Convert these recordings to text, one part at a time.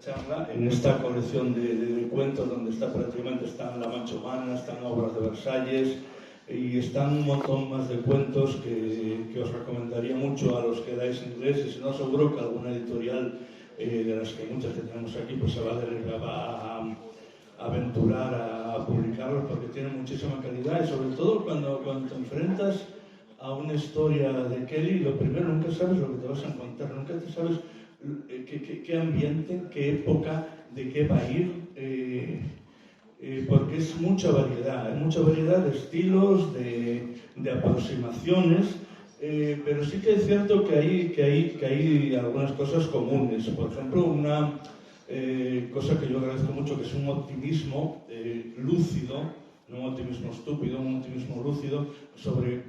charla en esta colección de cuentos donde prácticamente están La Mancha Humana, están Obras de Versalles y están un montón más de cuentos que os recomendaría mucho a los que dais inglés, y si no, seguro que alguna editorial de las que muchas que tenemos aquí pues se va a aventurar a publicarlos, porque tienen muchísima calidad, y sobre todo cuando te enfrentas a una historia de Kelly, lo primero, nunca sabes lo que te vas a encontrar, nunca te sabes qué ambiente, qué época, de qué va a ir, porque es mucha variedad, hay mucha variedad de estilos, de aproximaciones, pero sí que es cierto que hay algunas cosas comunes. Por ejemplo, una cosa que yo agradezco mucho, que es un optimismo lúcido, no un optimismo estúpido, un optimismo lúcido sobre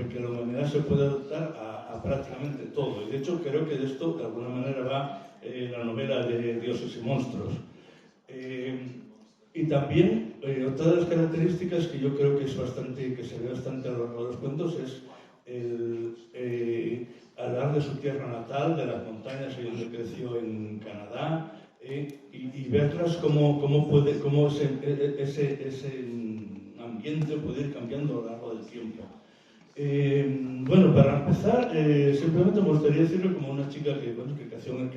que la humanidad se puede adaptar a prácticamente todo. Y de hecho creo que de esto de alguna manera va la novela de Dioses y Monstruos. Y también otra de las características que yo creo que se ve bastante a lo largo de los cuentos es el hablar de su tierra natal, de las montañas ahí donde creció en Canadá, y verlas cómo ese ambiente puede ir cambiando a lo largo del tiempo. Bueno, para empezar, simplemente me gustaría decirle, como una chica que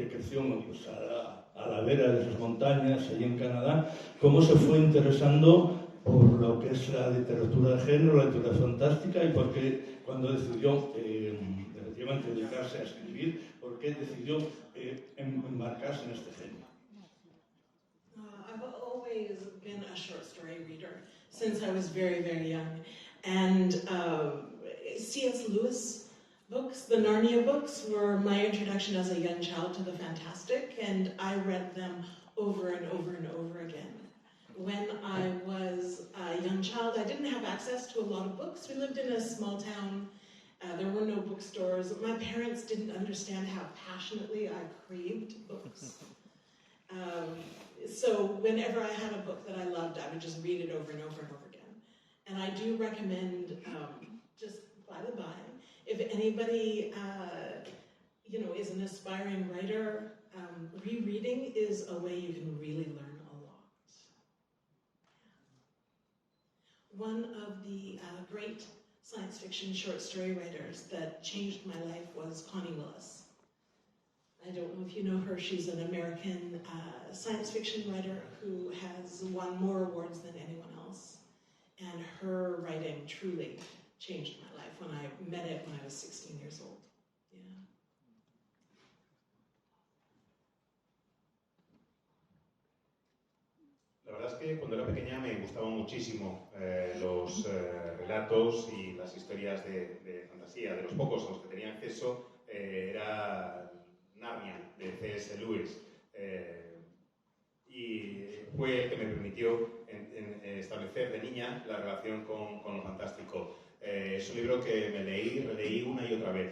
creció pues, a la vera de esas montañas, allí en Canadá, cómo se fue interesando por lo que es la literatura de género, la literatura fantástica, y por qué cuando decidió efectivamente dedicarse a escribir, por qué decidió embarcarse en este género. I've always been a short story reader since I was very, very young. And C.S. Lewis books, the Narnia books, were my introduction as a young child to the fantastic, and I read them over and over and over again. When I was a young child, I didn't have access to a lot of books. We lived in a small town. There were no bookstores. My parents didn't understand how passionately I craved books. So whenever I had a book that I loved, I would just read it over and over and over again. And I do recommend, just by the by, if anybody is an aspiring writer, rereading is a way you can really learn a lot. One of the great science fiction short story writers that changed my life was Connie Willis. I don't know if you know her. She's an American science fiction writer who has won more awards than anyone else. And her writing truly changed my life when I met it when I was 16 years old. Yeah. La verdad es que cuando era pequeña me gustaban muchísimo los relatos y las historias de fantasía. De los pocos a los que tenía acceso era Narnia, de C.S. Lewis, y fue el que me permitió establecer de niña la relación con lo fantástico. Es un libro que me releí una y otra vez.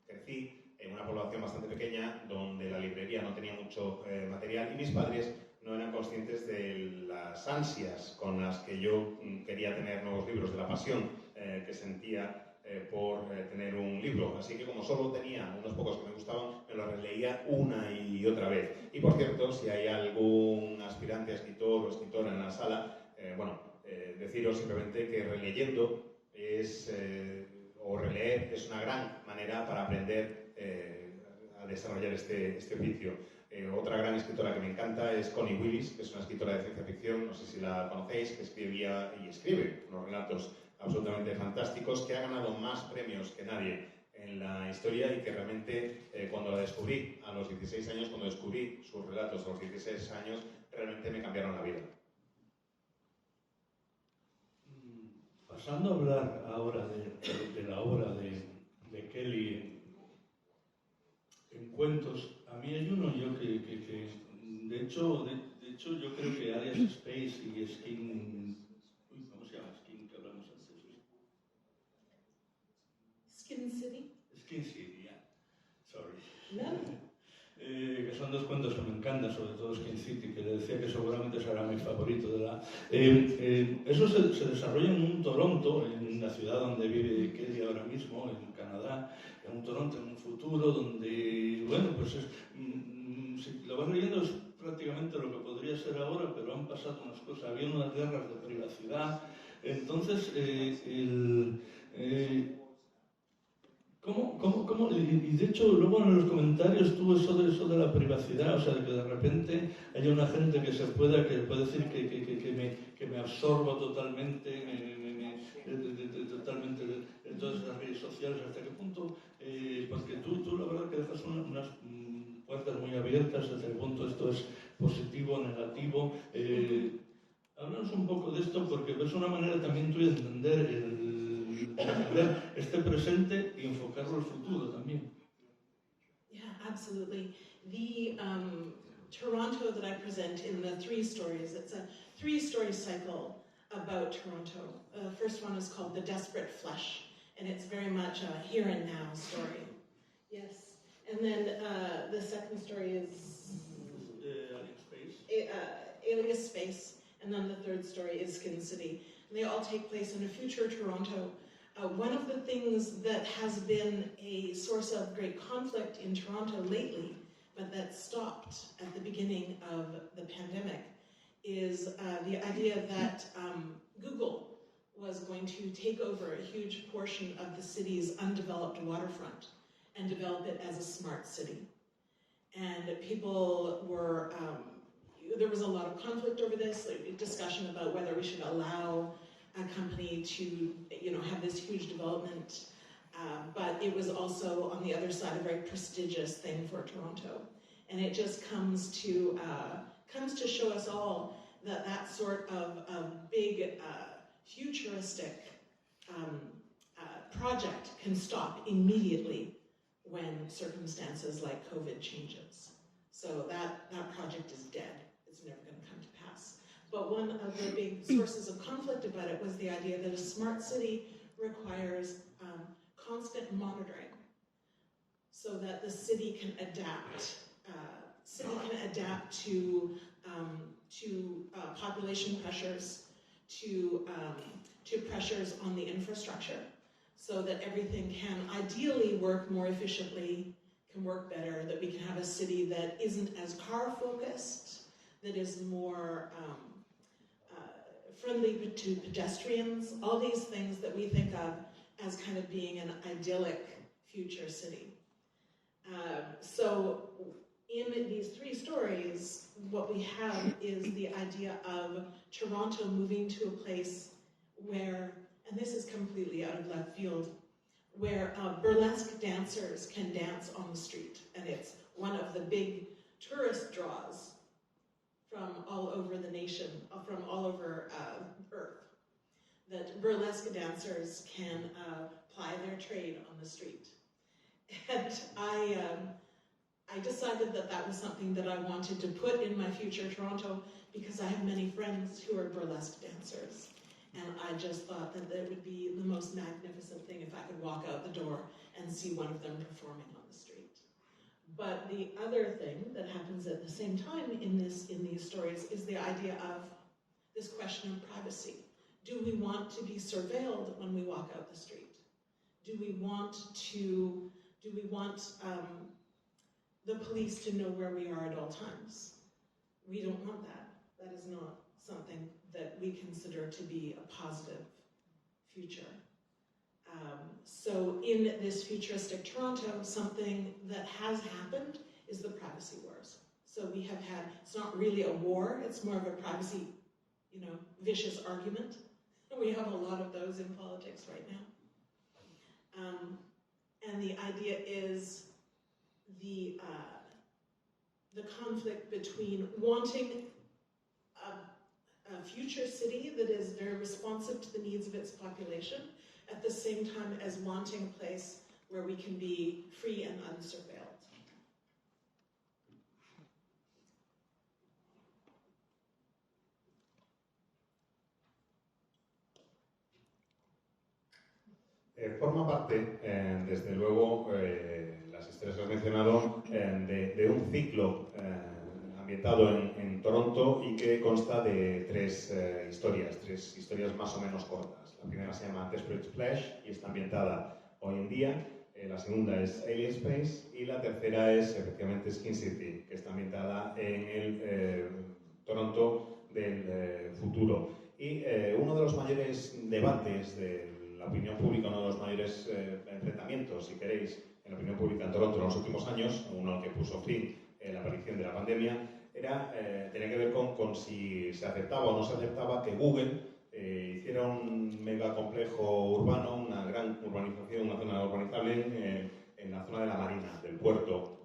Crecí en una población bastante pequeña donde la librería no tenía mucho material y mis padres no eran conscientes de las ansias con las que yo quería tener nuevos libros, de la pasión que sentía por tener un libro. Así que como solo tenía unos pocos que me gustaban, me los releía una y otra vez. Y por cierto, si hay algún aspirante a escritor o escritora en la sala, deciros simplemente que releyendo o releer es una gran manera para aprender a desarrollar este oficio. Otra gran escritora que me encanta es Connie Willis, que es una escritora de ciencia ficción, no sé si la conocéis, que escribía y escribe unos relatos absolutamente fantásticos, que ha ganado más premios que nadie en la historia y que realmente cuando la descubrí a los 16 años, cuando descubrí sus relatos a los 16 años, realmente me cambiaron la vida. Pasando a hablar ahora de la obra de Kelly en cuentos, a mí hay uno yo que de hecho yo creo que Alias Space y Skin... ¿Cómo se llama? Skin, que hablamos antes. Skin City? Skin City, yeah. Sorry. No. Que son dos cuentos que me encantan, sobre todo Skin City, que le decía que seguramente será mi favorito de la... Eso se desarrolla en un Toronto, en la ciudad donde vive Kelly ahora mismo, en Canadá, en un Toronto en un futuro donde, bueno, pues si lo vas leyendo es prácticamente lo que podría ser ahora, pero han pasado unas cosas, había unas guerras de privacidad. Entonces, ¿cómo? Y de hecho, luego en los comentarios tuvo eso de la privacidad, o sea, de que de repente haya una gente que puede decir que me absorbo totalmente, totalmente de todas las redes sociales. ¿Hasta qué punto? Porque tú la verdad que dejas unas puertas muy abiertas. ¿Hasta qué punto esto es positivo o negativo? Háblanos un poco de esto, porque es una manera también tuya de entender este presente y enfocarlo al futuro también. Yeah, absolutely. The Toronto that I present in the 3 stories, it's a 3-story cycle about Toronto. The first one is called The Desperate Flesh, and it's very much a here and now story. Yes. And then the second story is Alias Space, and then the third story is Skin City. And they all take place in a future Toronto. One of the things that has been a source of great conflict in Toronto lately, but that stopped at the beginning of the pandemic, is the idea that Google was going to take over a huge portion of the city's undeveloped waterfront and develop it as a smart city. And people were, there was a lot of conflict over this, like discussion about whether we should allow a company to, have this huge development, but it was also, on the other side, a very prestigious thing for Toronto. And it just comes to show us all that sort of big futuristic project can stop immediately when circumstances like COVID changes. So that project is dead. It's never going to come to pass. But one of the big sources of conflict about it was the idea that a smart city requires constant monitoring so that the city can adapt. To population pressures, to pressures on the infrastructure, so that everything can ideally work more efficiently, can work better, that we can have a city that isn't as car-focused, that is more friendly to pedestrians, all these things that we think of as kind of being an idyllic future city. So in these 3 stories, what we have is the idea of Toronto moving to a place where, and this is completely out of left field, where burlesque dancers can dance on the street. And it's one of the big tourist draws from all over the nation, from all over Earth, that burlesque dancers can ply their trade on the street. And I decided that was something that I wanted to put in my future Toronto, because I have many friends who are burlesque dancers. And I just thought that it would be the most magnificent thing if I could walk out the door and see one of them performing on the street. But the other thing that happens at the same time in these stories is the idea of this question of privacy. Do we want to be surveilled when we walk out the street? Do we want the police to know where we are at all times? We don't want that. That is not something that we consider to be a positive future. So in this futuristic Toronto, something that has happened is the privacy wars. So we have had, it's not really a war, it's more of a privacy, vicious argument. We have a lot of those in politics right now. And the idea is the conflict between wanting a future city that is very responsive to the needs of its population, at the same time as wanting a place where we can be free and unsurveilled. Forma parte, desde luego, las historias que has mencionado, de un ciclo ambientado en Toronto y que consta de 3 historias más o menos cortas. La primera se llama Desperate Flesh y está ambientada hoy en día. La segunda es Alias Space y la tercera es efectivamente Skin City, que está ambientada en el futuro. Y uno de los mayores debates de la opinión pública, uno de los mayores enfrentamientos, si queréis, en la opinión pública en Toronto en los últimos años, uno que puso fin la aparición de la pandemia, tenía que ver con si se aceptaba o no se aceptaba que Google hiciera un megacomplejo urbano, una gran urbanización, una zona urbanizable en la zona de la Marina, del puerto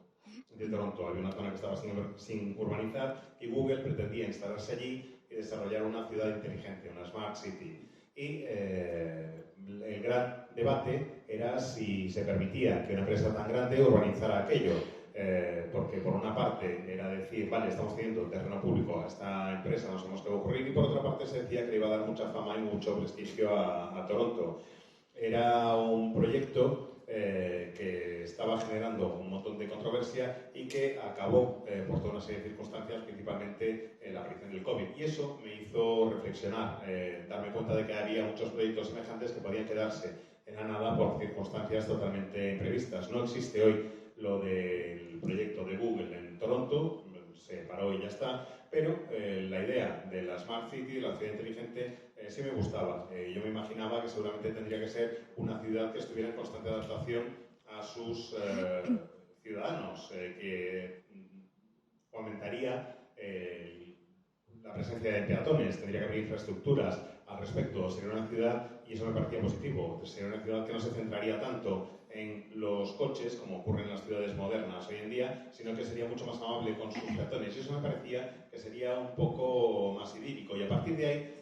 de Toronto. Había una zona que estaba sin urbanizar y Google pretendía instalarse allí y desarrollar una ciudad inteligente, una Smart City. Y el gran debate era si se permitía que una empresa tan grande urbanizara aquello. Porque por una parte era decir, vale, estamos teniendo terreno público a esta empresa, no sabemos qué va a ocurrir, y por otra parte se decía que le iba a dar mucha fama y mucho prestigio a Toronto. Era un proyecto que estaba generando un montón de controversia y que acabó por toda una serie de circunstancias, principalmente la aparición del COVID. Y eso me hizo reflexionar, darme cuenta de que había muchos proyectos semejantes que podían quedarse en la nada por circunstancias totalmente imprevistas. No existe hoy lo del proyecto de Google en Toronto, se paró y ya está, pero la idea de la Smart City, de la ciudad inteligente, sí me gustaba. Yo me imaginaba que seguramente tendría que ser una ciudad que estuviera en constante adaptación a sus ciudadanos, que fomentaría la presencia de peatones, tendría que haber infraestructuras al respecto. Sería una ciudad, y eso me parecía positivo, sería una ciudad que no se centraría tanto en los coches, como ocurre en las ciudades modernas hoy en día, sino que sería mucho más amable con sus peatones. Y eso me parecía que sería un poco más idílico. Y a partir de ahí,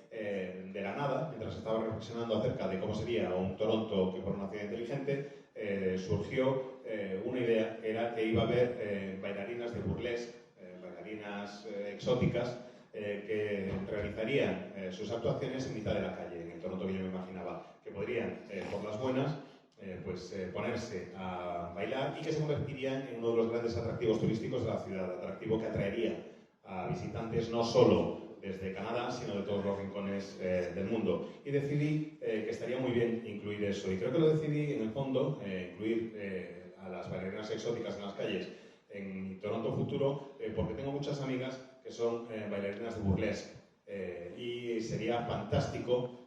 de la nada, mientras estaba reflexionando acerca de cómo sería un Toronto que fuera una ciudad inteligente, surgió una idea, que era que iba a haber bailarinas de burlesque, bailarinas exóticas, que realizarían sus actuaciones en mitad de la calle, en el Toronto que yo me imaginaba, que podrían, por las buenas, ponerse a bailar y que se convertirían en uno de los grandes atractivos turísticos de la ciudad, atractivo que atraería a visitantes no solo desde Canadá, sino de todos los rincones del mundo. Y decidí que estaría muy bien incluir eso. Y creo que lo decidí, en el fondo, incluir a las bailarinas exóticas en las calles en mi Toronto futuro, porque tengo muchas amigas que son bailarinas de burlesque. Y sería fantástico,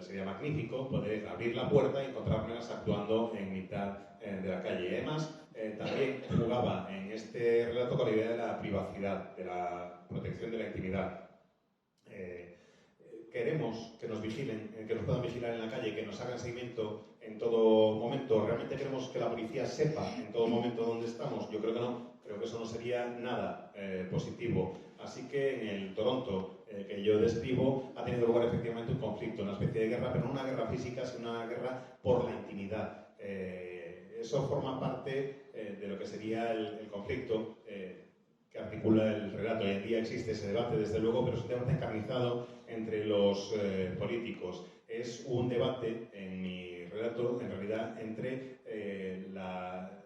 sería magnífico poder abrir la puerta y encontrármelas actuando en mitad de la calle. Además, también jugaba en este relato con la idea de la privacidad, de la protección de la intimidad. Queremos que nos vigilen, que nos puedan vigilar en la calle, que nos hagan seguimiento en todo momento. ¿Realmente queremos que la policía sepa en todo momento dónde estamos? Yo creo que no. Creo que eso no sería nada positivo. Así que en el Toronto que yo describo ha tenido lugar efectivamente un conflicto, una especie de guerra, pero no una guerra física, sino una guerra por la intimidad. Eso forma parte de lo que sería el conflicto que articula el relato. Hoy en día existe ese debate, desde luego, pero es un debate encarnizado entre los políticos. Es un debate, en mi relato, en realidad, entre la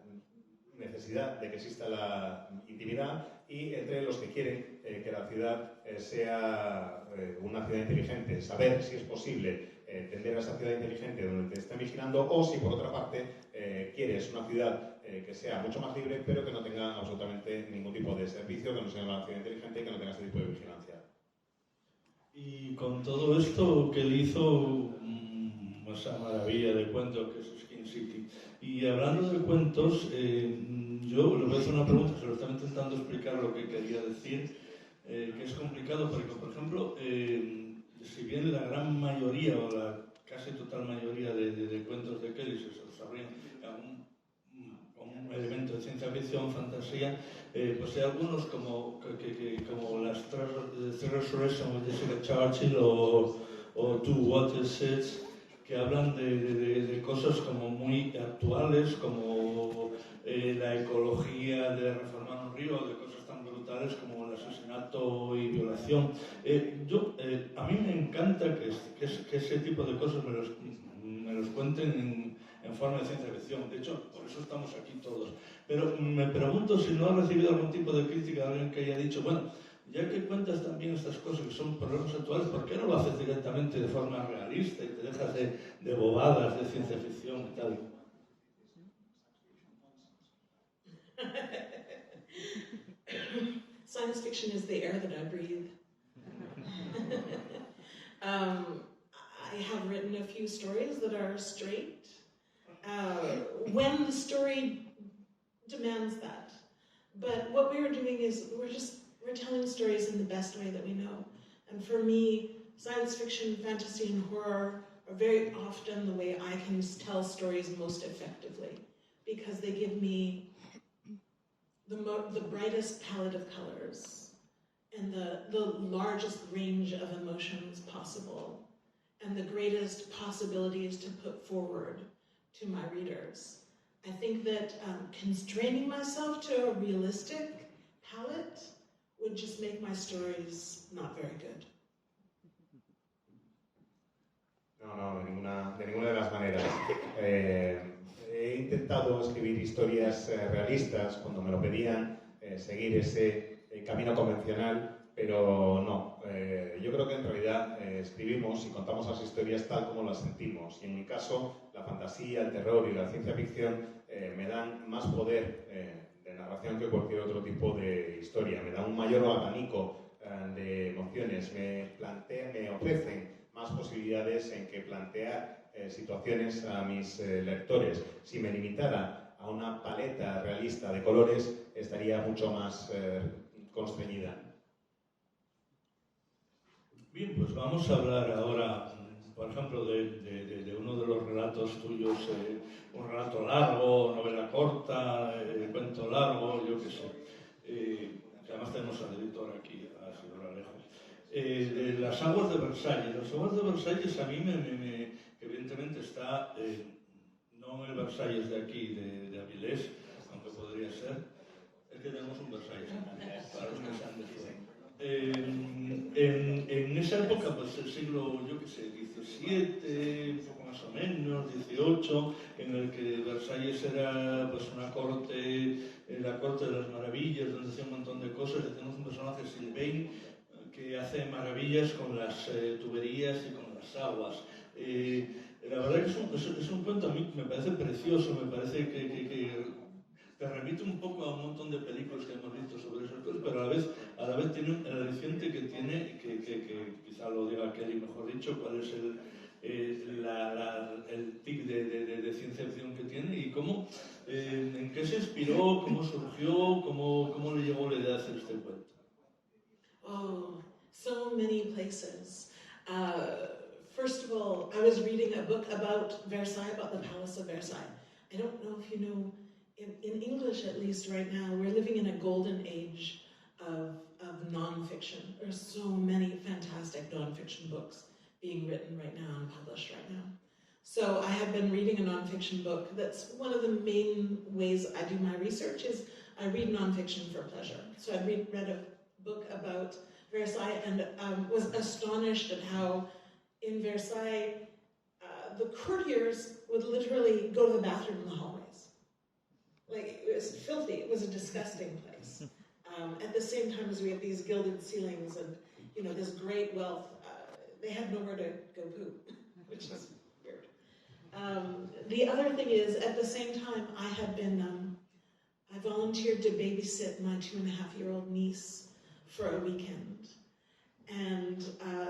necesidad de que exista la intimidad y entre los que quieren que la ciudad sea una ciudad inteligente. Saber si es posible tender a esa ciudad inteligente donde te estén vigilando, o si por otra parte quieres una ciudad que sea mucho más libre, pero que no tenga absolutamente ningún tipo de servicio, que no sea una ciudad inteligente y que no tenga ese tipo de vigilancia. Y con todo esto que él hizo, esa maravilla de cuento que es Skin City. Y hablando de cuentos, yo le voy a hacer una pregunta, se lo estaba intentando explicar lo que quería decir, que es complicado porque, por ejemplo, si bien la gran mayoría o la casi total mayoría de cuentos de Kelly se desarrollan con un elemento de ciencia ficción, fantasía, pues hay algunos como las Three Resurrection de Jessica Churchill o Two Watersheds, que hablan de cosas como muy actuales, como la ecología de reformar un río, de cosas tan brutales como el asesinato y violación. A mí me encanta que ese tipo de cosas me los cuenten en forma de ciencia ficción. De hecho, por eso estamos aquí todos. Pero me pregunto si no ha recibido algún tipo de crítica de alguien que haya dicho, bueno, ya que cuentas también estas cosas que son problemas actuales, ¿por qué no lo haces directamente de forma realista y te dejas de bobadas de ciencia ficción y tal? Science fiction is the air that I breathe. I have written a few stories that are straight, when the story demands that. But what we were doing is we're telling stories in the best way that we know. And for me, science fiction, fantasy, and horror are very often the way I can tell stories most effectively, because they give me the brightest palette of colors and the largest range of emotions possible and the greatest possibilities to put forward to my readers. I think that constraining myself to a realistic palette would just make my stories not very good. No, de ninguna de las maneras. He intentado escribir historias realistas cuando me lo pedían, seguir ese camino convencional, pero no. Yo creo que en realidad escribimos y contamos las historias tal como las sentimos. Y en mi caso, la fantasía, el terror y la ciencia ficción me dan más poder de narración que cualquier otro tipo de historia. Me dan un mayor abanico de emociones, me ofrecen más posibilidades en que plantear situaciones a mis lectores. Si me limitara a una paleta realista de colores, estaría mucho más constreñida. Bien, pues vamos a hablar ahora, por ejemplo, de uno de los relatos tuyos, un relato largo, novela corta, cuento largo, yo qué sé. Que además tenemos al editor aquí, a Isidoro Alejo. De Las aguas de Versalles. Las aguas de Versalles a mí evidentemente está, no en el Versalles de aquí, de Avilés, aunque podría ser. Es que tenemos un Versalles para los que se han de fuera. En esa época, pues el siglo, yo qué sé, XVII, un poco más o menos, XVIII, en el que Versalles era pues una corte, la corte de las maravillas, donde hacía un montón de cosas, y tenemos un personaje, Sylvain, que hace maravillas con las tuberías y con las aguas. La verdad que es un cuento, a mí me parece precioso, me parece que te remite un poco a un montón de películas que hemos visto sobre esas cosas, pero a la vez tiene el aliciente que tiene, que quizá lo diga Kelly mejor dicho, cuál es el tic de ciencia ficción que tiene y cómo, en qué se inspiró, cómo surgió, cómo le llegó la idea de hacer este cuento. Oh, so many places. First of all, I was reading a book about Versailles, about the Palace of Versailles. I don't know if you know, in English at least right now, we're living in a golden age of nonfiction. There's so many fantastic nonfiction books being written right now and published right now. So I have been reading a nonfiction book. That's one of the main ways I do my research is I read nonfiction for pleasure. So I read a book about Versailles and was astonished at how in Versailles the courtiers would literally go to the bathroom in the hallways. Like, it was filthy. It was a disgusting place. At the same time as we have these gilded ceilings and, you know, this great wealth, they had nowhere to go poop, which is weird. The other thing is, at the same time, I volunteered to babysit my 2.5-year-old niece for a weekend. And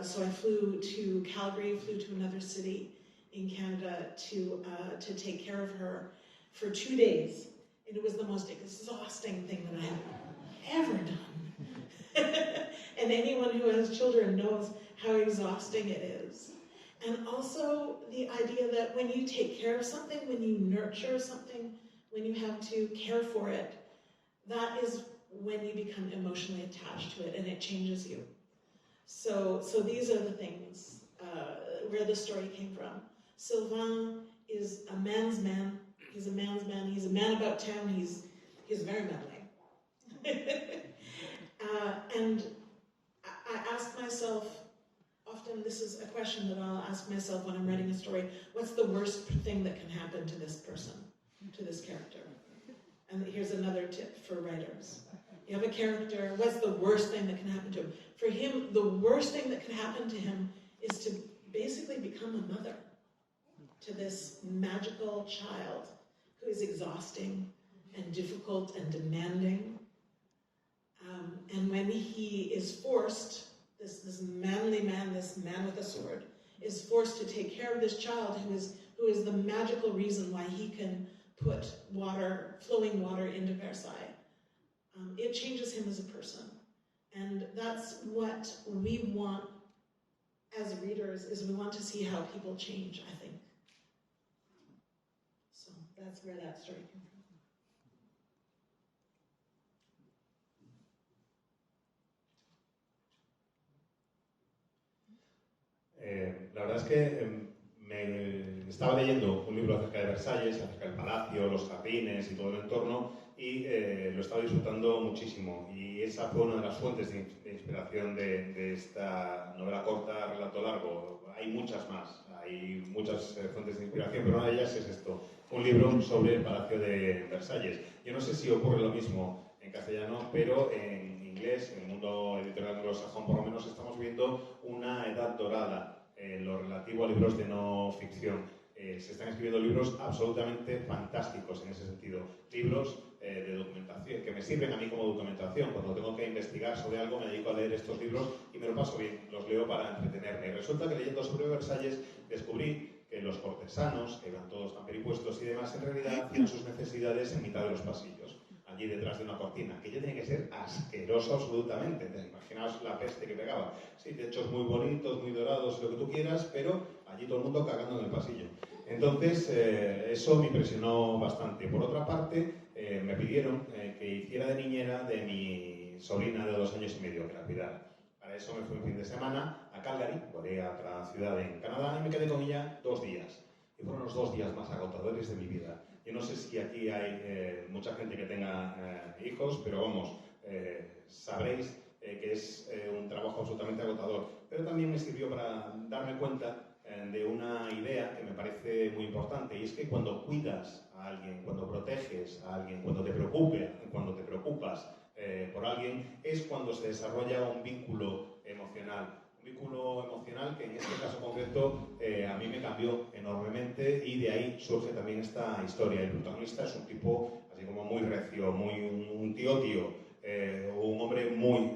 so I flew to Calgary, flew to another city in Canada to take care of her for 2 days. And it was the most exhausting thing that I have ever done. And anyone who has children knows how exhausting it is. And also the idea that when you take care of something, when you nurture something, when you have to care for it, that is when you become emotionally attached to it and it changes you. So these are the things where the story came from. Sylvain is a man's man. He's a man's man. He's a man about town. He's very meddling. And I ask myself, often this is a question that I'll ask myself when I'm writing a story, what's the worst thing that can happen to this person, to this character? And here's another tip for writers. You have a character, what's the worst thing that can happen to him? For him, the worst thing that can happen to him is to basically become a mother to this magical child who is exhausting and difficult and demanding. And when he is forced, this manly man, this man with a sword, is forced to take care of this child who is the magical reason why he can put flowing water into Versailles. It changes him as a person. And that's what we want as readers, is we want to see how people change, I think. So that's where that story came from. La verdad es que me estaba leyendo un libro acerca de Versalles, acerca del palacio, los jardines y todo el entorno, y lo estaba disfrutando muchísimo. Y esa fue una de las fuentes de inspiración de esta novela corta, relato largo. Hay muchas más, hay muchas fuentes de inspiración, pero una de ellas es esto, un libro sobre el palacio de Versalles. Yo no sé si ocurre lo mismo en castellano, pero en inglés, en el mundo editorial anglosajón por lo menos, estamos viendo una edad dorada en lo relativo a libros de no ficción. Se están escribiendo libros absolutamente fantásticos en ese sentido. Libros de documentación, que me sirven a mí como documentación. Cuando tengo que investigar sobre algo, me dedico a leer estos libros y me lo paso bien. Los leo para entretenerme. Y resulta que leyendo sobre Versalles descubrí que los cortesanos, que iban todos tan peripuestos y demás, en realidad hacían sus necesidades en mitad de los pasillos, allí detrás de una cortina. Aquello tiene que ser asqueroso absolutamente. Imaginaos la peste que pegaba. Sí, techos muy bonitos, muy dorados, lo que tú quieras, pero allí todo el mundo cagando en el pasillo. Entonces, eso me impresionó bastante. Por otra parte, me pidieron que hiciera de niñera de mi sobrina de 2 años y medio, que la cuidara. Para eso me fui un fin de semana a Calgary, volé a otra ciudad en Canadá, y me quedé con ella 2 días. Y fueron los 2 días más agotadores de mi vida. Yo no sé si aquí hay mucha gente que tenga hijos, pero vamos, sabréis que es un trabajo absolutamente agotador. Pero también me sirvió para darme cuenta de una idea que me parece muy importante, y es que cuando cuidas a alguien, cuando proteges a alguien, cuando te preocupas por alguien, es cuando se desarrolla un vínculo emocional. Un vínculo emocional que en este caso concreto a mí me cambió enormemente, y de ahí surge también esta historia. El protagonista es un tipo así como muy recio, un tío, un hombre muy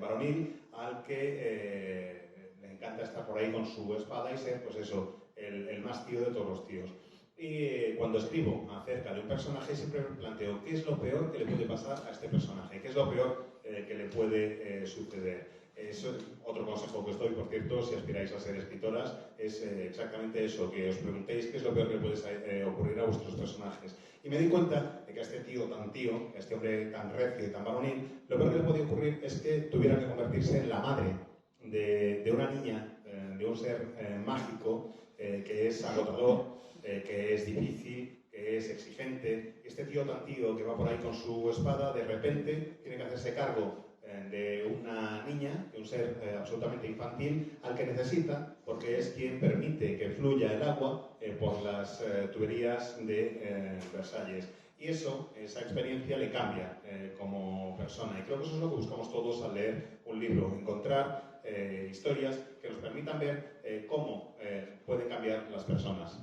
varonil, al que le encanta estar por ahí con su espada y ser, pues eso, el más tío de todos los tíos. Y cuando escribo acerca de un personaje siempre me planteo qué es lo peor que le puede pasar a este personaje, qué es lo peor que le puede suceder. Eso es otro consejo que os doy, por cierto, si aspiráis a ser escritoras, es exactamente eso, que os preguntéis qué es lo peor que le puede ocurrir a vuestros personajes. Y me di cuenta de que a este tío, a este hombre tan recio y tan varonil, lo peor que le podía ocurrir es que tuviera que convertirse en la madre de una niña, de un ser mágico, que es agotador, que es difícil, que es exigente. Este tío tan tío que va por ahí con su espada, de repente tiene que hacerse cargo de una niña, de un ser absolutamente infantil, al que necesita, porque es quien permite que fluya el agua por las tuberías de Versalles. Y esa experiencia le cambia como persona. Y creo que eso es lo que buscamos todos al leer un libro, encontrar historias que nos permitan ver cómo pueden cambiar las personas.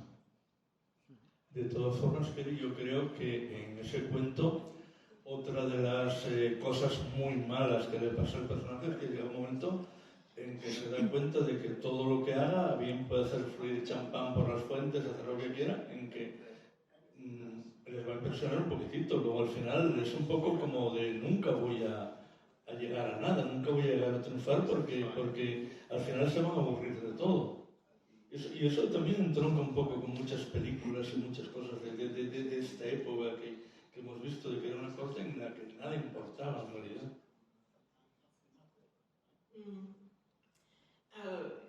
De todas formas, yo creo que en ese cuento, otra de las cosas muy malas que le pasa al personaje es que llega un momento en que se da cuenta de que todo lo que haga, bien puede hacer fluir champán por las fuentes, hacer lo que quiera, en que les va a impresionar un poquitito. Luego al final es un poco como de nunca voy a llegar a nada, nunca voy a llegar a triunfar porque al final se van a aburrir de todo. Y eso también entronca un poco con muchas películas y muchas cosas de esta época que hemos visto, de que era una corte en la que nada importaba en realidad.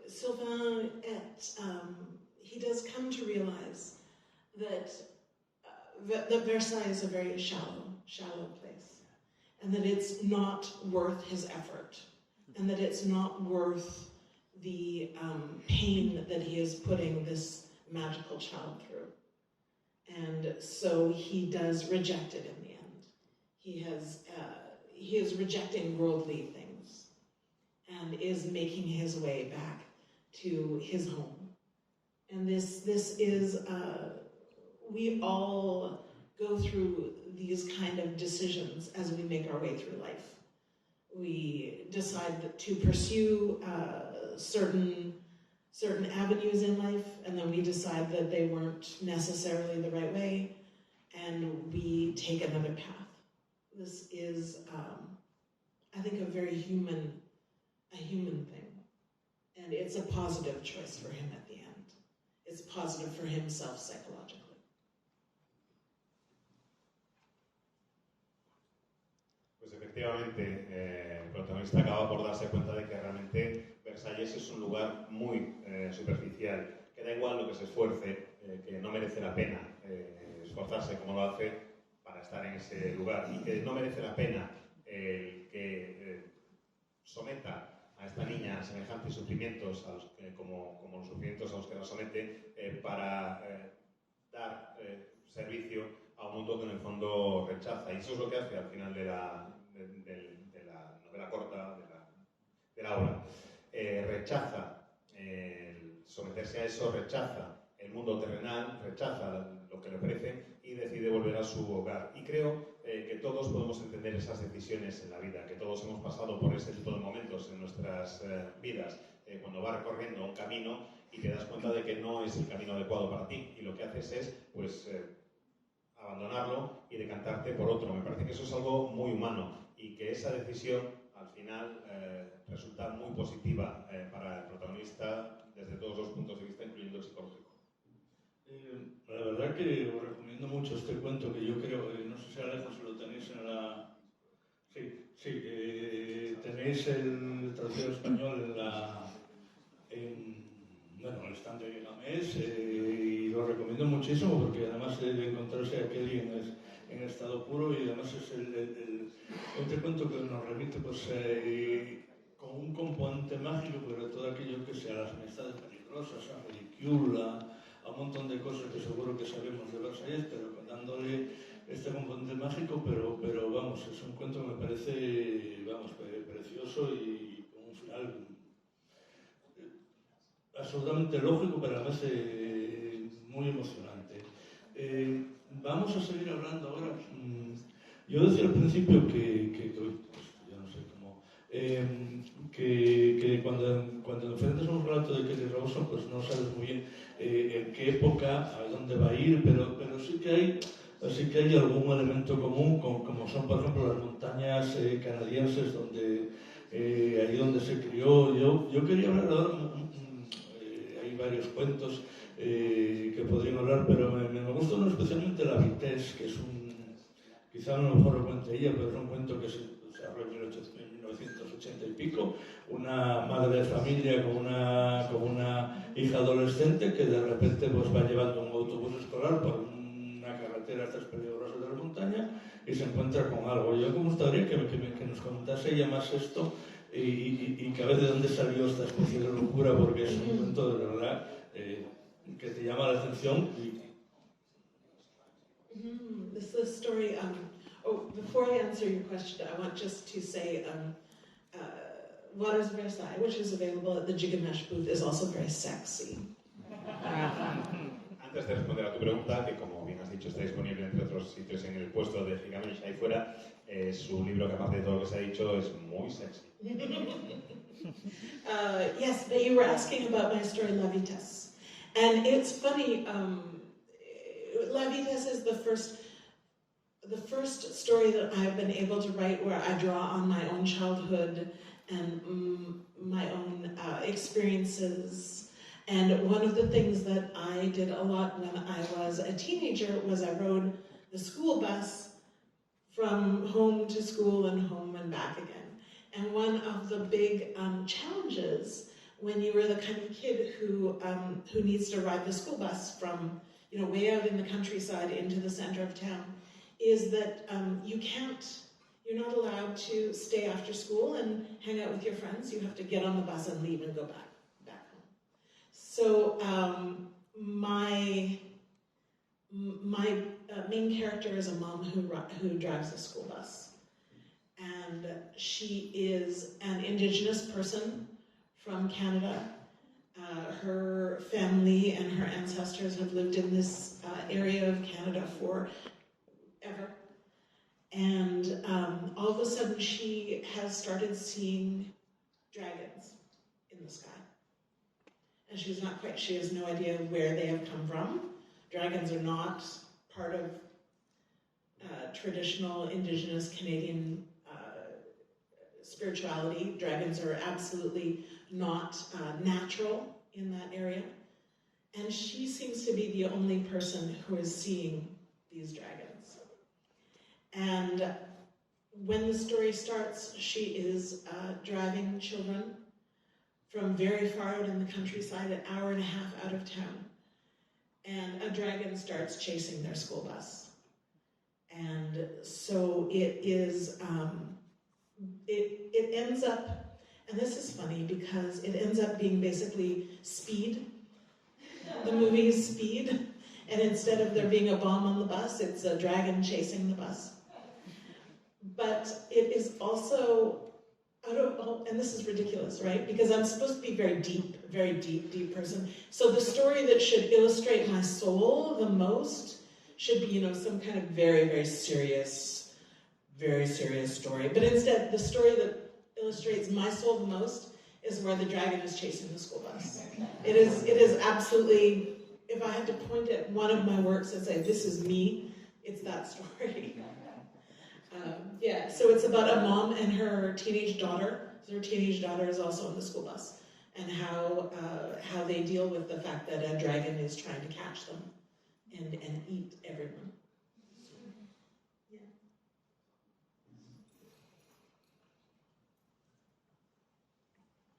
Sylvain, he does come to realize that Versailles is a very shallow place, and that it's not worth his effort, and that it's not worth the pain that he is putting this magical child through. And so he does reject it in the end. He is rejecting worldly things and is making his way back to his home. And this is, we all go through these kind of decisions as we make our way through life. we decide to pursue certain avenues in life, and then we decide that they weren't necessarily the right way, and we take another path. This is, I think, a very human thing, and it's a positive choice for him at the end. It's positive for himself psychologically. Pues efectivamente, el protagonista acaba por darse cuenta de que realmente Versalles es un lugar muy superficial, que da igual lo que se esfuerce, que no merece la pena esforzarse como lo hace para estar en ese lugar, y que no merece la pena el que someta a esta niña a semejantes sufrimientos como los sufrimientos a los que la somete para dar servicio a un mundo que en el fondo rechaza. Y eso es lo que hace al final de la novela corta, de la obra. Rechaza someterse a eso, rechaza el mundo terrenal, rechaza lo que le ofrece y decide volver a su hogar. Y creo que todos podemos entender esas decisiones en la vida, que todos hemos pasado por ese tipo de momentos en nuestras vidas, cuando vas recorriendo un camino y te das cuenta de que no es el camino adecuado para ti, y lo que haces es, pues, abandonarlo y decantarte por otro. Me parece que eso es algo muy humano, y que esa decisión al final resulta muy positiva para el protagonista desde todos los puntos de vista, incluyendo el psicológico. La verdad que os recomiendo mucho este cuento, que yo creo, no sé si Alejo si lo tenéis en la... Sí, tenéis el traducido español en el stand de Gamés, y lo recomiendo muchísimo porque además de encontrarse a Kelly en estado puro, y además es este cuento que nos remite pues, con un componente mágico, pero todo aquello que sea las amistades peligrosas, a ridícula, a un montón de cosas que seguro que sabemos de Versalles, pero dándole este componente mágico, pero vamos, es un cuento que me parece, vamos, precioso y con un final absolutamente lógico, pero a la vez muy emocionante. Vamos a seguir hablando ahora. Yo decía al principio que pues, ya no sé cómo, que cuando enfrentas un relato de Kelly Rawson, pues no sabes muy bien en qué época, a dónde va a ir, pero sí que hay algún elemento común, como son, por ejemplo, las montañas canadienses, ahí donde se crió. Yo quería hablar ahora, hay varios cuentos que podrían hablar, pero me gusta uno especialmente, La Vitesse, que es quizá a lo mejor lo cuente ella, pero es un cuento que se desarrolla en 1980 y pico, una madre de familia con una hija adolescente que de repente pues, va llevando un autobús escolar por una carretera estas peligrosas de la montaña y se encuentra con algo. Yo me gustaría que nos contase ella más esto y que a ver de dónde salió esta especie de locura, porque es un cuento de verdad que te llama la atención. This is a story. Before I answer your question, I want just to say Waters Versailles, which is available at the Gigamesh booth, is also very sexy. Antes de responder a tu pregunta, que como bien has dicho está disponible entre otros sitios en el puesto de Gigamesh ahí fuera, su libro, que aparte de todo lo que se ha dicho, es muy sexy. Yes, but you were asking about my story La Vitesse. And it's funny, La Vitesse is the first story that I've been able to write where I draw on my own childhood and my own experiences. And one of the things that I did a lot when I was a teenager was I rode the school bus from home to school and home and back again. And one of the big challenges when you were the kind of kid who needs to ride the school bus from way out in the countryside into the center of town is that you're not allowed to stay after school and hang out with your friends. You have to get on the bus and leave and go back home. So my main character is a mom who drives a school bus. And she is an Indigenous person from Canada. Her family and her ancestors have lived in this area of Canada forever. And all of a sudden she has started seeing dragons in the sky. And she has no idea where they have come from. Dragons are not part of traditional Indigenous Canadian spirituality. Dragons are absolutely not natural in that area. And she seems to be the only person who is seeing these dragons. And when the story starts, she is driving children from very far out in the countryside, an hour and a half out of town. And a dragon starts chasing their school bus. And so it is, it ends up, and this is funny because it ends up being basically Speed. The movie is Speed. And instead of there being a bomb on the bus, it's a dragon chasing the bus. But it is also, and this is ridiculous, right? Because I'm supposed to be very deep person. So the story that should illustrate my soul the most should be, some kind of very, very serious story. But instead, the story that illustrates my soul the most is where the dragon is chasing the school bus. It is absolutely, if I had to point at one of my works and say, this is me, it's that story. So it's about a mom and her teenage daughter. Her teenage daughter is also on the school bus, and how they deal with the fact that a dragon is trying to catch them and eat everyone.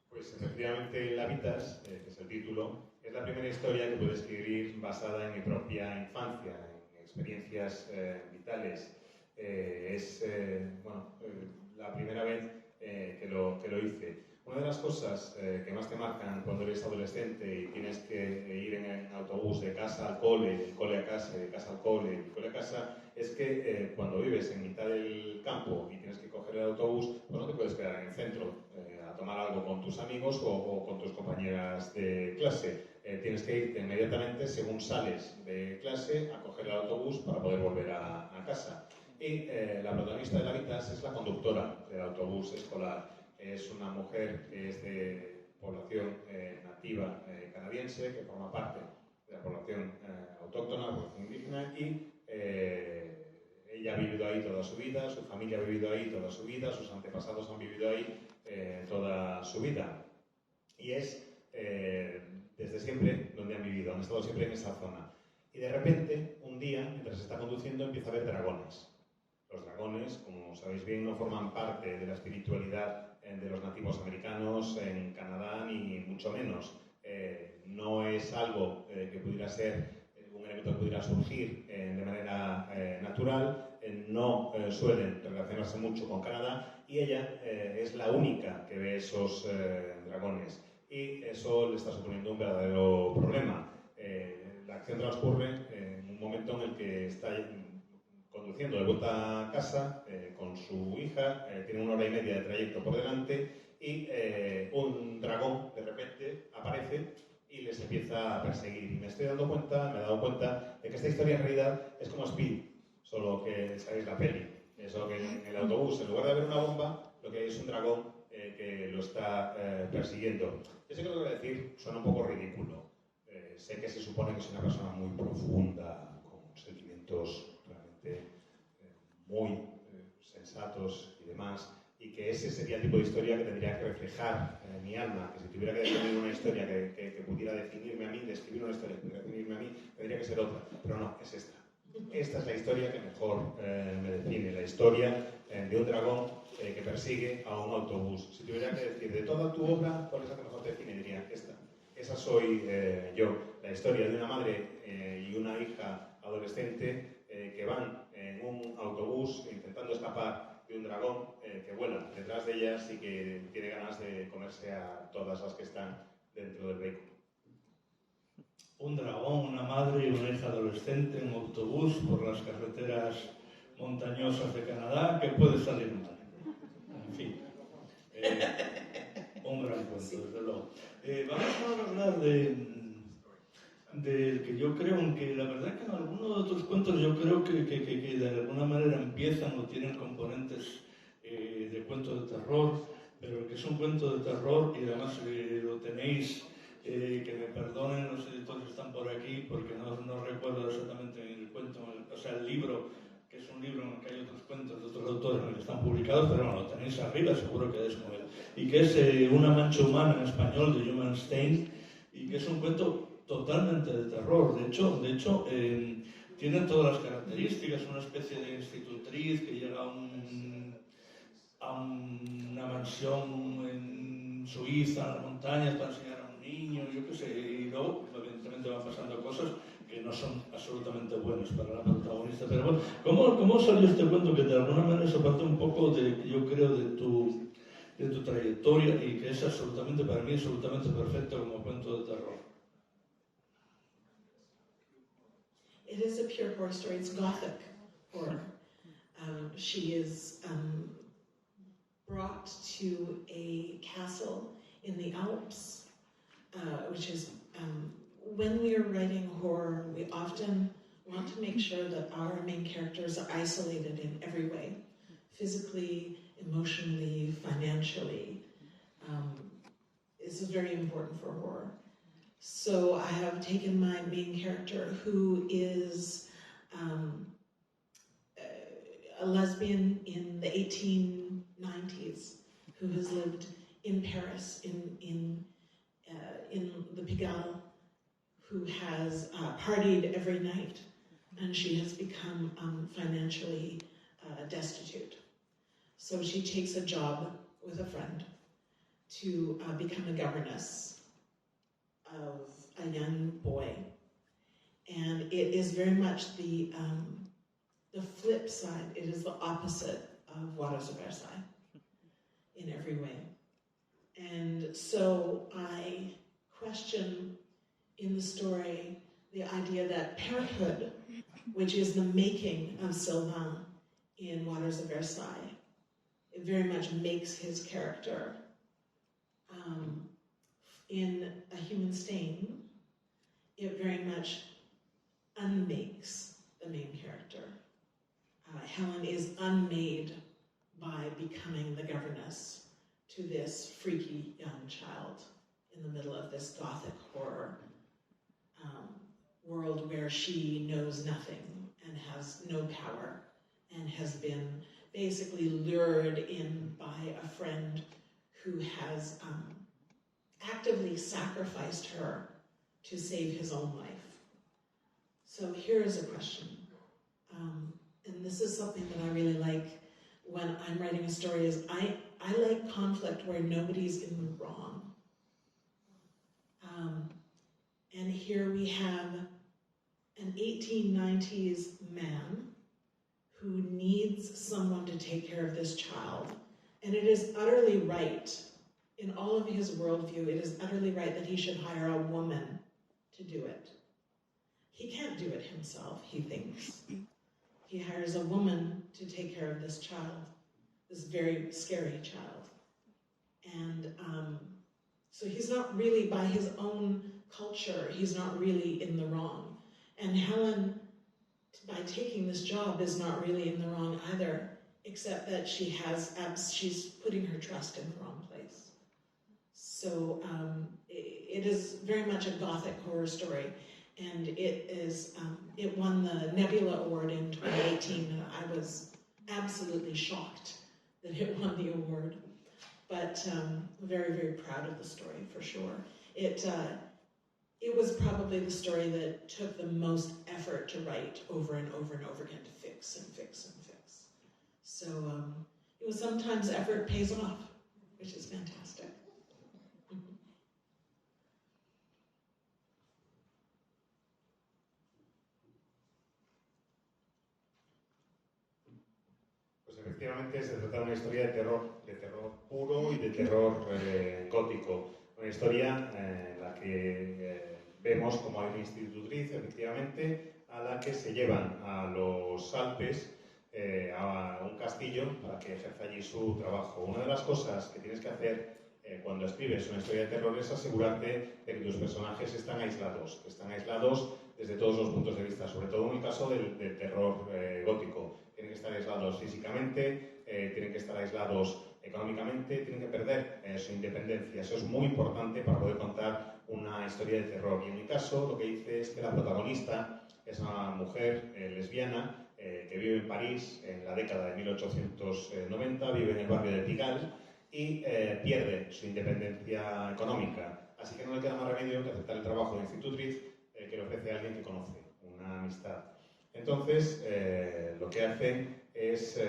Pues efectivamente Lábitas, que es el título, es la primera historia que puedo escribir basada en mi propia infancia, en experiencias vitales. Es la primera vez que lo hice. Una de las cosas que más te marcan cuando eres adolescente y tienes que ir en autobús de casa al cole, del cole a casa, de casa al cole, del cole a casa, es que cuando vives en mitad del campo y tienes que coger el autobús, pues no te puedes quedar en el centro a tomar algo con tus amigos o con tus compañeras de clase. Tienes que irte inmediatamente, según sales de clase, a coger el autobús para poder volver a casa. Y la protagonista de Lábitas es la conductora del autobús escolar. Es una mujer que es de población nativa canadiense, que forma parte de la población autóctona, la población indígena, y ella ha vivido ahí toda su vida, su familia ha vivido ahí toda su vida, sus antepasados han vivido ahí toda su vida. Y es desde siempre donde han vivido, han estado siempre en esa zona. Y de repente, un día, mientras se está conduciendo, empieza a ver dragones. Los dragones, como sabéis bien, no forman parte de la espiritualidad de los nativos americanos en Canadá, ni mucho menos. No es algo que pudiera ser un elemento que pudiera surgir de manera natural. No suelen relacionarse mucho con Canadá y ella es la única que ve esos dragones. Y eso le está suponiendo un verdadero problema. La acción transcurre en un momento en el que está conduciendo de vuelta a casa con su hija, tiene 1 hora y media de trayecto por delante y un dragón de repente aparece y les empieza a perseguir. Y me he dado cuenta de que esta historia en realidad es como Speed, solo que sabéis la peli. Eso que en el autobús, en lugar de haber una bomba, lo que hay es un dragón que lo está persiguiendo. Yo sé que lo que voy a decir suena un poco ridículo. Sé que se supone que es una persona muy profunda, con sentimientos muy sensatos y demás, y que ese sería el tipo de historia que tendría que reflejar mi alma, que si tuviera que definir una historia que pudiera definirme a mí, describir una historia que pudiera definirme a mí, tendría que ser otra, pero no, es esta. Esta es la historia que mejor me define, la historia de un dragón que persigue a un autobús. Si tuviera que decir de toda tu obra, ¿cuál es la que mejor te define? Diría esta. Esa soy yo, la historia de una madre y una hija adolescente que van en un autobús intentando escapar de un dragón que vuela detrás de ellas y que tiene ganas de comerse a todas las que están dentro del vehículo. Un dragón, una madre y una hija adolescente en un autobús por las carreteras montañosas de Canadá, que puede salir mal. En fin, un gran cuento, desde luego. Vamos a hablar del que yo creo, aunque la verdad que en algunos de tus cuentos yo creo que de alguna manera empiezan o tienen componentes de cuentos de terror, pero que es un cuento de terror y además lo tenéis, que me perdonen los editores que están por aquí porque no recuerdo exactamente el cuento, o sea, el libro, que es un libro en el que hay otros cuentos de otros autores en el que están publicados, pero bueno, lo tenéis arriba, seguro que es con él, y que es Una mancha humana en español de Human Stain, y que es un cuento totalmente de terror. De hecho tiene todas las características, una especie de institutriz que llega a una mansión en Suiza, en las montañas, para enseñar a un niño, yo qué sé, y luego evidentemente van pasando cosas que no son absolutamente buenas para la protagonista. Pero bueno, ¿cómo salió este cuento que de alguna manera se parte un poco de, yo creo, de tu trayectoria y que es absolutamente, para mí, absolutamente perfecto como cuento de terror? It is a pure horror story. It's gothic horror. She is brought to a castle in the Alps, which is, when we are writing horror, we often want to make sure that our main characters are isolated in every way, physically, emotionally, financially. This is very important for horror. So I have taken my main character, who is a lesbian in the 1890s, who has lived in Paris, in the Pigalle, who has partied every night, and she has become financially destitute. So she takes a job with a friend to become a governess of a young boy, and it is very much the flip side. It is the opposite of Waters of Versailles in every way. And so I question in the story the idea that parenthood, which is the making of Sylvain in Waters of Versailles, it very much makes his character. In A Human Stain, it very much unmakes the main character. Helen is unmade by becoming the governess to this freaky young child in the middle of this gothic horror world where she knows nothing and has no power and has been basically lured in by a friend who has actively sacrificed her to save his own life. So here is a question, and this is something that I really like when I'm writing a story, is I like conflict where nobody's in the wrong. And here we have an 1890s man who needs someone to take care of this child, and it is utterly right. In all of his worldview, it is utterly right that he should hire a woman to do it. He can't do it himself, he thinks. He hires a woman to take care of this child, this very scary child. And so he's not really, by his own culture, he's not really in the wrong. And Helen, by taking this job, is not really in the wrong either, except that she's putting her trust in the wrong place. So it is very much a gothic horror story, and it won the Nebula Award in 2018, and I was absolutely shocked that it won the award. But very, very proud of the story, for sure. It was probably the story that took the most effort to write over and over and over again, to fix and fix and fix. So it was sometimes effort pays off, which is fantastic. Efectivamente, se trata de una historia de terror puro y de terror gótico. Una historia en la que vemos como hay una institutriz, efectivamente, a la que se llevan a los Alpes, a un castillo, para que ejerza allí su trabajo. Una de las cosas que tienes que hacer cuando escribes una historia de terror es asegurarte de que tus personajes están aislados desde todos los puntos de vista, sobre todo en el caso del terror gótico. Tienen que estar aislados físicamente, tienen que estar aislados económicamente, tienen que perder su independencia. Eso es muy importante para poder contar una historia de terror. Y en mi caso lo que hice es que la protagonista es una mujer lesbiana que vive en París en la década de 1890, vive en el barrio de Pigalle y pierde su independencia económica. Así que no le queda más remedio que aceptar el trabajo de institutriz que le ofrece a alguien que conoce, una amistad. Entonces, lo que hacen es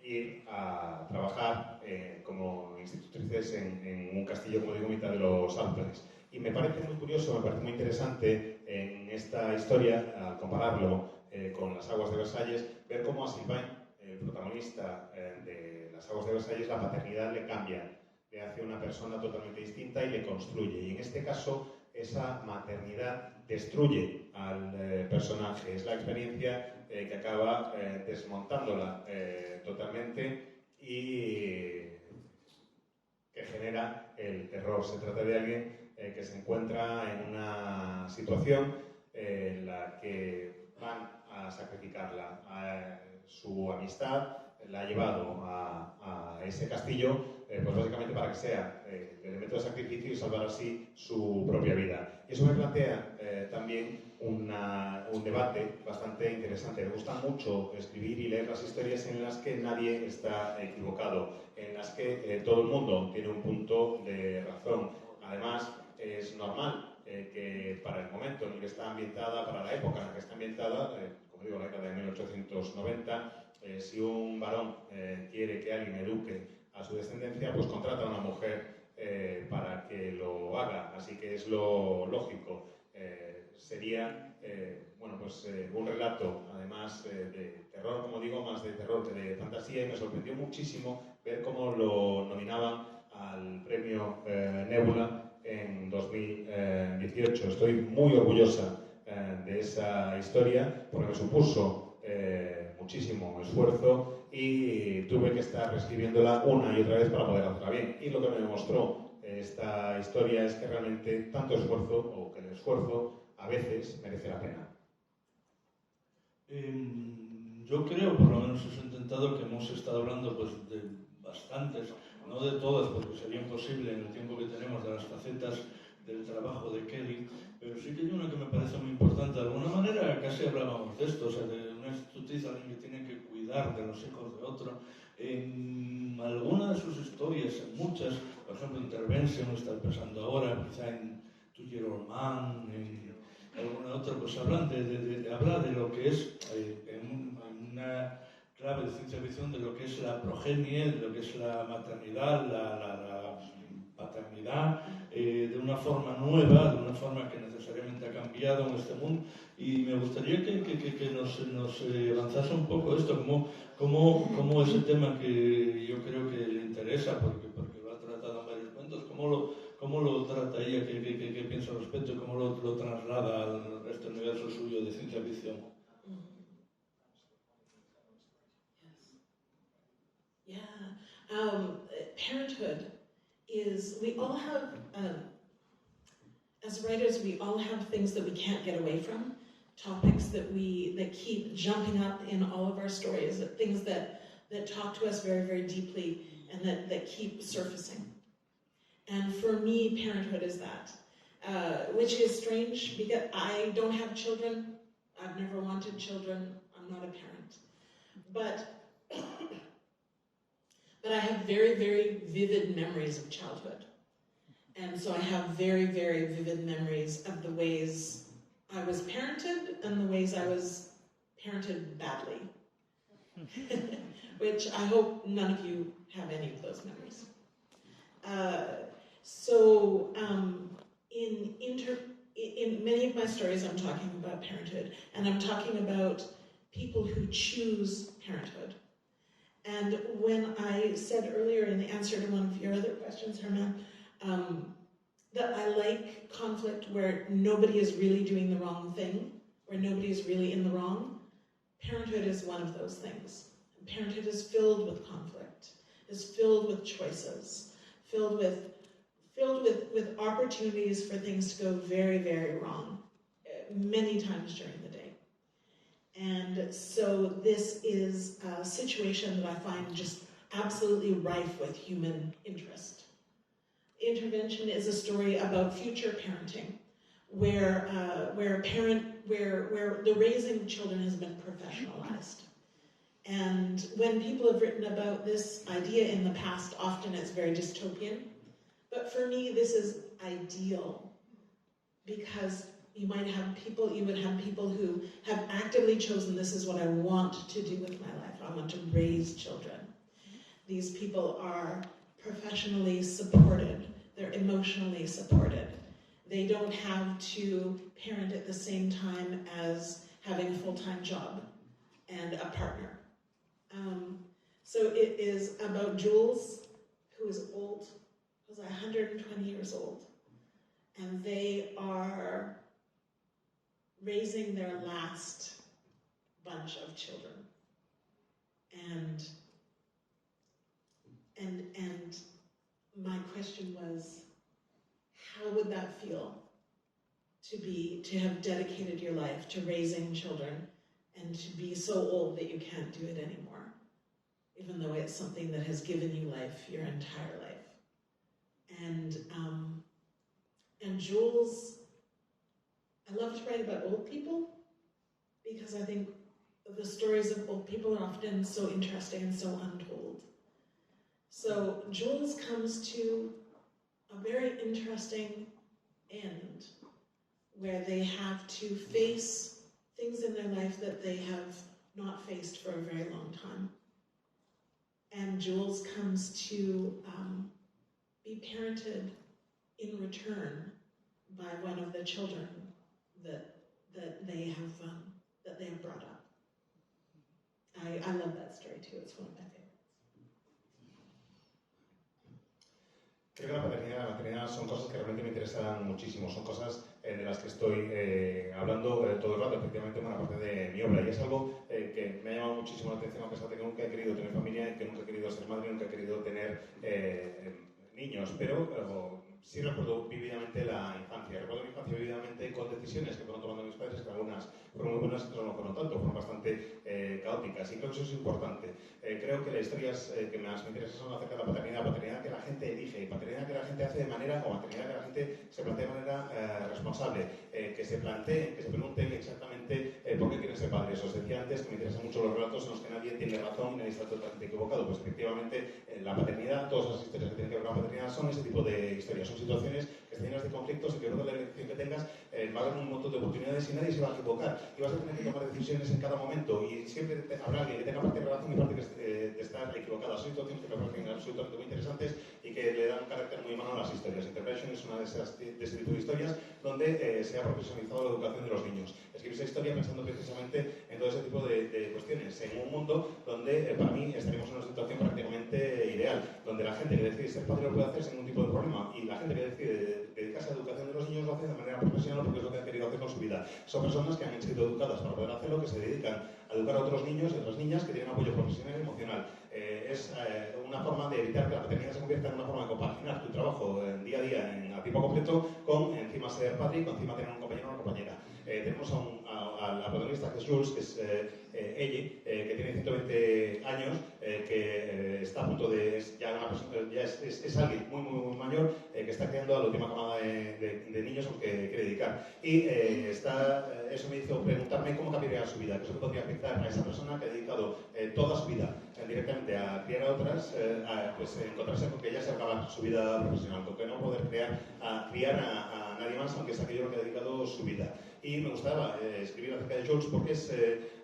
ir a trabajar como institutrices en un castillo, como digo, mitad de los Alpes. Y me parece muy curioso, me parece muy interesante en esta historia, al compararlo con Las aguas de Versalles, ver cómo a Sylvain, el protagonista de Las aguas de Versalles, la paternidad le cambia, le hace una persona totalmente distinta y le construye. Y en este caso, esa maternidad destruye al personaje. Es la experiencia que acaba desmontándola totalmente y que genera el terror. Se trata de alguien que se encuentra en una situación en la que van a sacrificarla. Su amistad la ha llevado a ese castillo pues básicamente para que sea el elemento de sacrificio y salvar así su propia vida. Y eso me plantea también un debate bastante interesante. Me gusta mucho escribir y leer las historias en las que nadie está equivocado, en las que todo el mundo tiene un punto de razón. Además, es normal que para el momento en el que está ambientada, para la época en la que está ambientada, como digo, la década de 1890, si un varón quiere que alguien eduque a su descendencia, pues contrata a una mujer para que lo haga. Así que es lo lógico. Sería un relato, además de terror, como digo, más de terror que de fantasía, y me sorprendió muchísimo ver cómo lo nominaban al premio Nebula en 2018. Estoy muy orgullosa de esa historia porque me supuso muchísimo esfuerzo y tuve que estar reescribiéndola una y otra vez para poder hacerla bien. Y lo que me demostró esta historia es que realmente tanto esfuerzo, o que el esfuerzo a veces merece la pena. Yo creo, por lo menos he intentado, que hemos estado hablando pues, de bastantes, no de todas, porque sería imposible en el tiempo que tenemos, de las facetas del trabajo de Kelly, pero sí que hay una que me parece muy importante. De alguna manera casi hablábamos de esto, o sea, de una institutriz, alguien que tiene que cuidar de los hijos de otro. En alguna de sus historias, en muchas, por ejemplo, Intervention, estar pensando ahora, quizá en To Your Old Man, en alguna otra, pues habla de lo que es, en una clave de ciencia ficción, de lo que es la progenie, de lo que es la maternidad, la paternidad, de una forma nueva, de una forma que necesariamente ha cambiado en este mundo. Y me gustaría que nos avanzase un poco esto, como ese tema que yo creo que le interesa, porque lo ha tratado en varios cuentos, cómo lo trata ella, qué piensa al respecto, cómo lo traslada a este universo suyo de ciencia ficción. Yes. Yeah. Parenthood is, we all have, as writers, we all have things that we can't get away from, topics that keep jumping up in all of our stories, things that talk to us very, very deeply, and that keep surfacing. And for me, parenthood is that, which is strange because I don't have children. I've never wanted children. I'm not a parent. But I have very, very vivid memories of childhood. And so I have very, very vivid memories of the ways I was parented and the ways I was parented badly. Which I hope none of you have any of those memories. In many of my stories, I'm talking about parenthood, and I'm talking about people who choose parenthood. And when I said earlier in the answer to one of your other questions, Herman, that I like conflict where nobody is really doing the wrong thing, where nobody is really in the wrong, parenthood is one of those things. Parenthood is filled with conflict, is filled with choices, filled with filled with opportunities for things to go very, very wrong, many times during the day. And so this is a situation that I find just absolutely rife with human interest. Intervention is a story about future parenting, where the raising of children has been professionalized. And when people have written about this idea in the past, often it's very dystopian. But for me, this is ideal, because you would have people who have actively chosen, this is what I want to do with my life. I want to raise children. These people are professionally supported. They're emotionally supported. They don't have to parent at the same time as having a full-time job and a partner. So it is about Jules, who is old, who's 120 years old, and they are raising their last bunch of children. And my question was, how would that feel to have dedicated your life to raising children and to be so old that you can't do it anymore, even though it's something that has given you life your entire life? And Jules, I love to write about old people, because I think the stories of old people are often so interesting and so untold. So Jules comes to a very interesting end, where they have to face things in their life that they have not faced for a very long time. And Jules comes to be parented in return by one of the children that they have brought up. I love that story too. It's one of my favorites. Creo que la paternidad y la maternidad son cosas que realmente me interesan muchísimo, son cosas de las que estoy hablando todo el rato, efectivamente, buena parte de mi obra, y es algo que me ha llamado muchísimo la atención, a pesar de que nunca he querido tener familia, que nunca he querido ser madre, nunca he querido tener niños, pero sí recuerdo vividamente la infancia. Recuerdo mi infancia vividamente con decisiones que fueron tomando mis padres, que algunas fueron muy buenas y otras no fueron tanto, fueron bastante caóticas, y creo que eso es importante. Creo que las historias que más me interesan son acerca de la paternidad que la gente elige, y paternidad que la gente hace de manera, o maternidad que la gente se plantea de manera responsable, que se planteen, que se pregunten exactamente por qué quieren ser padres. Os decía antes que me interesan mucho los relatos en los que nadie tiene razón y nadie está totalmente equivocado. Pues efectivamente la paternidad, todas las historias que tienen que ver con la paternidad son ese tipo de historias, son situaciones que están llenas de conflictos y que luego de la elección que tengas va a haber un montón de oportunidades y nadie se va a equivocar, y vas a tener que tomar decisiones en cada momento, y siempre habrá alguien que tenga parte de razón y parte de estar equivocada. Son situaciones que me parecen absolutamente muy interesantes y que le dan un carácter muy humano a las historias. Intervention es una de ese tipo de historias donde se ha profesionalizado la educación de los niños. Escribí esa historia pensando precisamente en todo ese tipo de cuestiones, en un mundo donde para mí estaríamos en una situación prácticamente ideal, donde la gente que decide ser padre lo puede hacer sin ningún tipo de problema, y la gente que decide dedicarse a la educación de los niños lo hace de manera profesional porque es lo que han querido hacer con su vida. Son personas que han sido educadas para poder hacerlo, que se dedican a educar a otros niños y otras niñas que tienen apoyo profesional y emocional. Es una forma de evitar que la paternidad se convierta en una forma de compaginar tu trabajo día a día a tiempo completo con encima ser padre y con encima tener un compañero o una compañera. Tenemos a la protagonista, que es Jules, que es Ellie, que tiene 120 años, que está a punto de... es alguien muy mayor, que está creando a la última camada de niños a los que quiere dedicar. Y eso me hizo preguntarme cómo cambiaría su vida, qué es lo que podría afectar a esa persona que ha dedicado toda su vida directamente a criar a otras, pues encontrarse con que ella se acaba su vida profesional, con que no poder criar a nadie más, aunque es aquello a lo que ha dedicado su vida. Y me gustaba escribir acerca de Jules porque es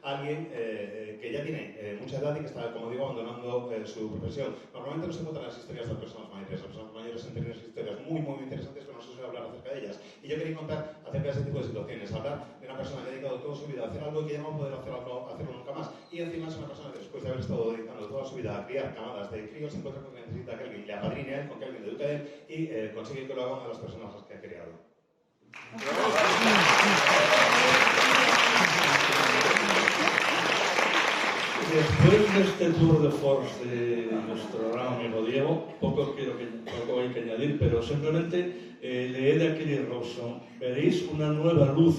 alguien que ya tiene mucha edad y que está, como digo, abandonando su profesión. Normalmente no se cuentan las historias de las personas mayores. Las personas mayores han tenido historias muy interesantes, pero no se suele hablar acerca de ellas. Y yo quería contar acerca de ese tipo de situaciones, hablar de una persona que ha dedicado toda su vida a hacer algo que ya no va a poder hacerlo nunca más. Y encima es una persona que después de haber estado dedicando toda su vida a criar camadas de críos, se encuentra con que necesita que alguien le apadrine a él, con que alguien le eduque a él y consigue que lo haga una de las personas a las que ha criado. después de este tour de force de nuestro gran amigo Diego, poco hay que añadir, pero simplemente leed a Kelly Robson, veréis una nueva luz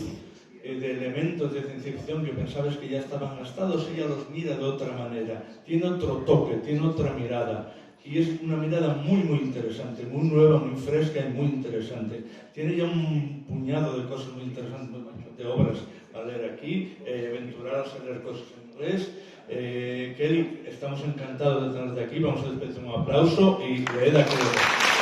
de elementos de ciencia ficción que pensabais que ya estaban gastados, ella los mira de otra manera, tiene otro toque, tiene otra mirada, y es una mirada muy interesante, muy nueva, muy fresca y muy interesante. Tiene ya un puñado de cosas muy interesantes, de obras a leer aquí, aventuraros a leer cosas en inglés. Kelly, estamos encantados de tenerte aquí, vamos a despedir un aplauso y leed a Kelly.